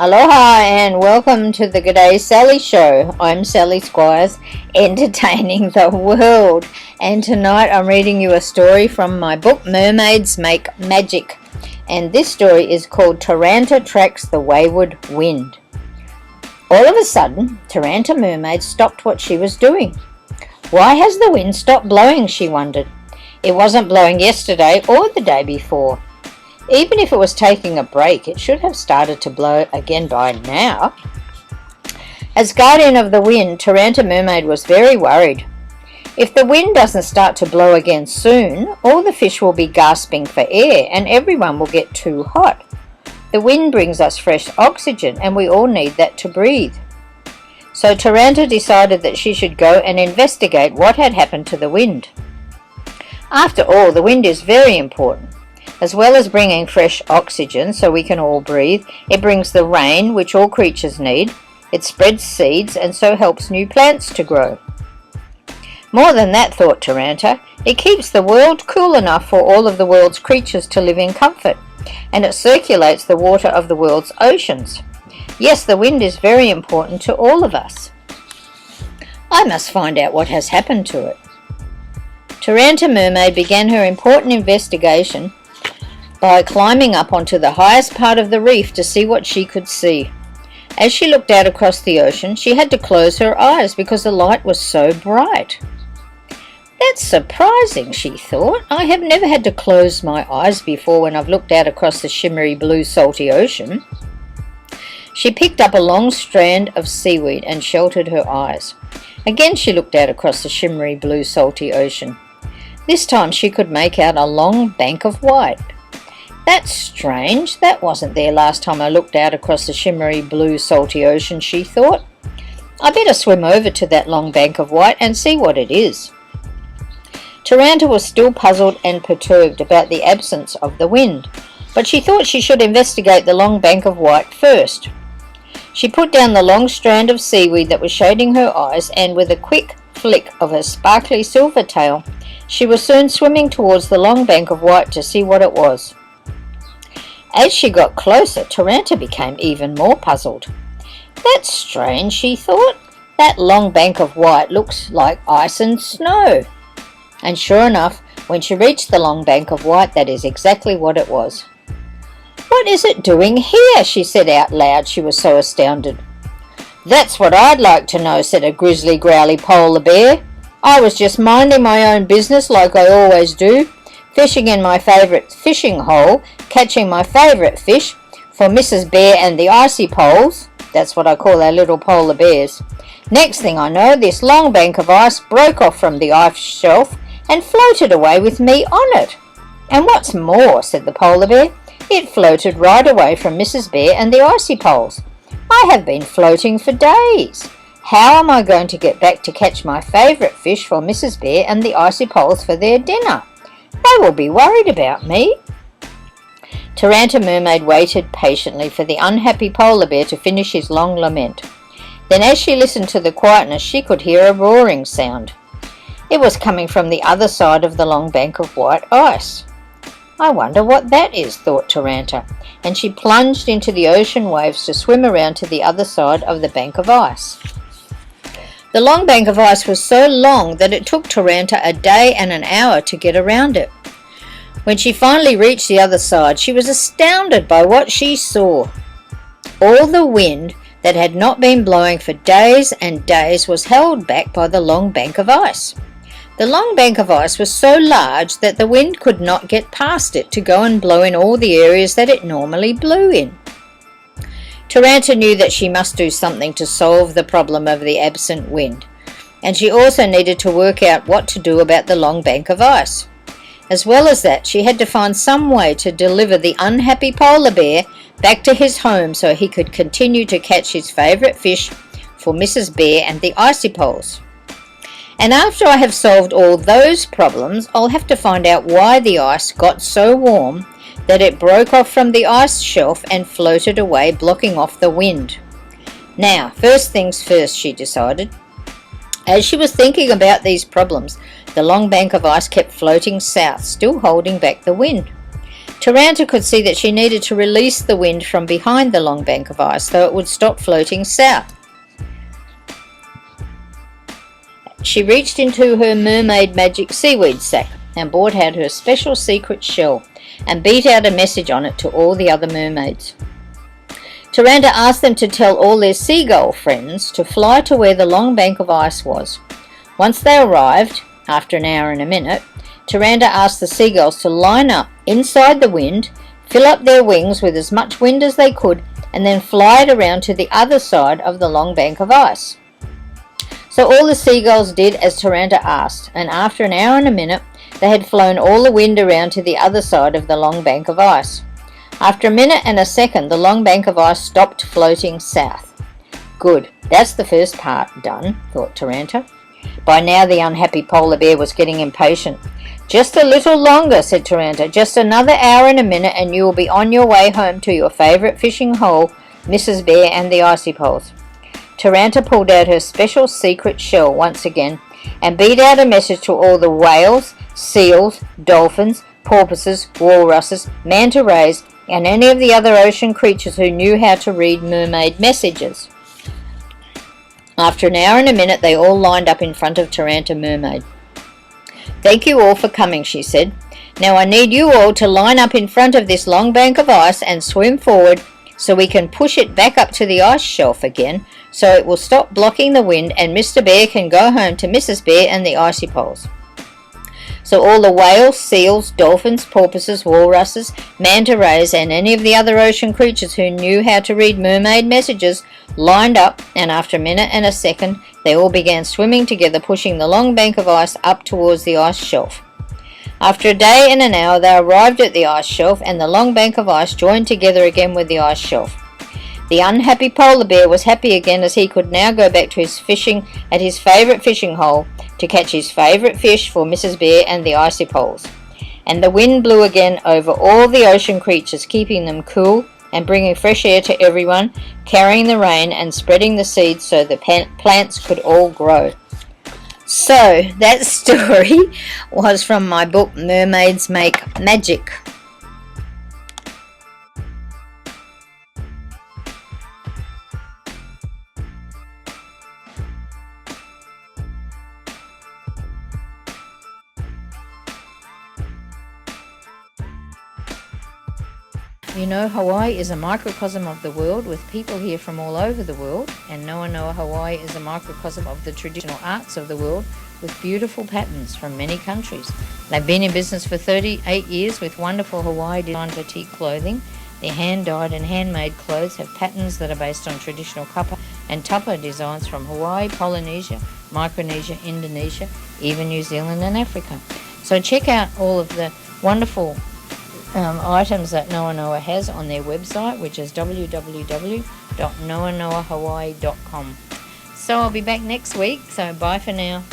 Aloha and welcome to the G'day Sally Show. I'm Sally Squires, entertaining the world. And tonight I'm reading you a story from my book, Mermaids Make Magic. And this story is called Tarranta Tracks the Wayward Wind. All of a sudden, Tarranta Mermaid stopped what she was doing. Why has the wind stopped blowing, she wondered. It wasn't blowing yesterday or the day before. Even if it was taking a break, it should have started to blow again by now. As guardian of the wind, Tarranta Mermaid was very worried. If the wind doesn't start to blow again soon, all the fish will be gasping for air and everyone will get too hot. The wind brings us fresh oxygen and we all need that to breathe. So Tarranta decided that she should go and investigate what had happened to the wind. After all, the wind is very important. As well as bringing fresh oxygen so we can all breathe, it brings the rain which all creatures need. It spreads seeds and so helps new plants to grow. More than that, thought Tarranta, it keeps the world cool enough for all of the world's creatures to live in comfort, and it circulates the water of the world's oceans. Yes, the wind is very important to all of us. I must find out what has happened to it. Tarranta Mermaid began her important investigation by climbing up onto the highest part of the reef to see what she could see. As she looked out across the ocean, she had to close her eyes because the light was so bright. That's surprising, she thought. I have never had to close my eyes before when I've looked out across the shimmery blue salty ocean. She picked up a long strand of seaweed and sheltered her eyes. Again she looked out across the shimmery blue salty ocean. This time she could make out a long bank of white. That's strange, that wasn't there last time I looked out across the shimmery blue salty ocean, she thought. I better swim over to that long bank of white and see what it is. Tarranta was still puzzled and perturbed about the absence of the wind, but she thought she should investigate the long bank of white first. She put down the long strand of seaweed that was shading her eyes, and with a quick flick of her sparkly silver tail, she was soon swimming towards the long bank of white to see what it was. As she got closer, Tarranta became even more puzzled. That's strange, she thought. That long bank of white looks like ice and snow. And sure enough, when she reached the long bank of white, that is exactly what it was. What is it doing here? She said out loud. She was so astounded. That's what I'd like to know, said a grizzly growly polar bear. I was just minding my own business like I always do, fishing in my favourite fishing hole, catching my favourite fish for Mrs. Bear and the icy poles. That's what I call our little polar bears. Next thing I know, this long bank of ice broke off from the ice shelf and floated away with me on it. And what's more, said the polar bear, it floated right away from Mrs. Bear and the icy poles. I have been floating for days. How am I going to get back to catch my favourite fish for Mrs. Bear and the icy poles for their dinner? They will be worried about me. Tarranta Mermaid waited patiently for the unhappy polar bear to finish his long lament. Then as she listened to the quietness, she could hear a roaring sound. It was coming from the other side of the long bank of white ice. I wonder what that is, thought Tarranta, and she plunged into the ocean waves to swim around to the other side of the bank of ice. The long bank of ice was so long that it took Tarranta a day and an hour to get around it. When she finally reached the other side, she was astounded by what she saw. All the wind that had not been blowing for days and days was held back by the long bank of ice. The long bank of ice was so large that the wind could not get past it to go and blow in all the areas that it normally blew in. Tarranta knew that she must do something to solve the problem of the absent wind, and she also needed to work out what to do about the long bank of ice. As well as that, she had to find some way to deliver the unhappy polar bear back to his home so he could continue to catch his favourite fish for Mrs. Bear and the icy poles. And after I have solved all those problems, I'll have to find out why the ice got so warm that it broke off from the ice shelf and floated away, blocking off the wind. Now, first things first, she decided. As she was thinking about these problems, the long bank of ice kept floating south, still holding back the wind. Tarranta could see that she needed to release the wind from behind the long bank of ice so it would stop floating south. She reached into her mermaid magic seaweed sack and brought out her special secret shell and beat out a message on it to all the other mermaids. Tarranta asked them to tell all their seagull friends to fly to where the long bank of ice was. Once they arrived, after an hour and a minute, Tarranta asked the seagulls to line up inside the wind, fill up their wings with as much wind as they could, and then fly it around to the other side of the long bank of ice. So all the seagulls did as Tarranta asked, and after an hour and a minute, they had flown all the wind around to the other side of the long bank of ice. After a minute and a second, the long bank of ice stopped floating south. Good, that's the first part done, thought Tarranta. By now the unhappy polar bear was getting impatient. Just a little longer, said Tarranta. Just another hour and a minute and you will be on your way home to your favourite fishing hole, Mrs. Bear and the icy poles. Tarranta pulled out her special secret shell once again and beat out a message to all the whales, seals, dolphins, porpoises, walruses, manta rays, and any of the other ocean creatures who knew how to read mermaid messages. After an hour and a minute, they all lined up in front of Tarranta Mermaid. Thank you all for coming, she said. Now I need you all to line up in front of this long bank of ice and swim forward so we can push it back up to the ice shelf again so it will stop blocking the wind and Mr. Bear can go home to Mrs. Bear and the icy poles. So all the whales, seals, dolphins, porpoises, walruses, manta rays and any of the other ocean creatures who knew how to read mermaid messages lined up, and after a minute and a second they all began swimming together, pushing the long bank of ice up towards the ice shelf. After a day and an hour they arrived at the ice shelf and the long bank of ice joined together again with the ice shelf. The unhappy polar bear was happy again as he could now go back to his fishing at his favourite fishing hole to catch his favourite fish for Mrs. Bear and the icy poles. And the wind blew again over all the ocean creatures, keeping them cool and bringing fresh air to everyone, carrying the rain and spreading the seeds so the plants could all grow. So that story was from my book Mermaids Make Magic. You know, Hawaii is a microcosm of the world with people here from all over the world, and Noa Hawaii is a microcosm of the traditional arts of the world with beautiful patterns from many countries. They've been in business for 38 years with wonderful Hawaii designed batik clothing. Their hand-dyed and handmade clothes have patterns that are based on traditional kapa and tapa designs from Hawaii, Polynesia, Micronesia, Indonesia, even New Zealand and Africa. So check out all of the wonderful items that Noa has on their website, which is www.noanoahawaii.com. So I'll be back next week, so bye for now.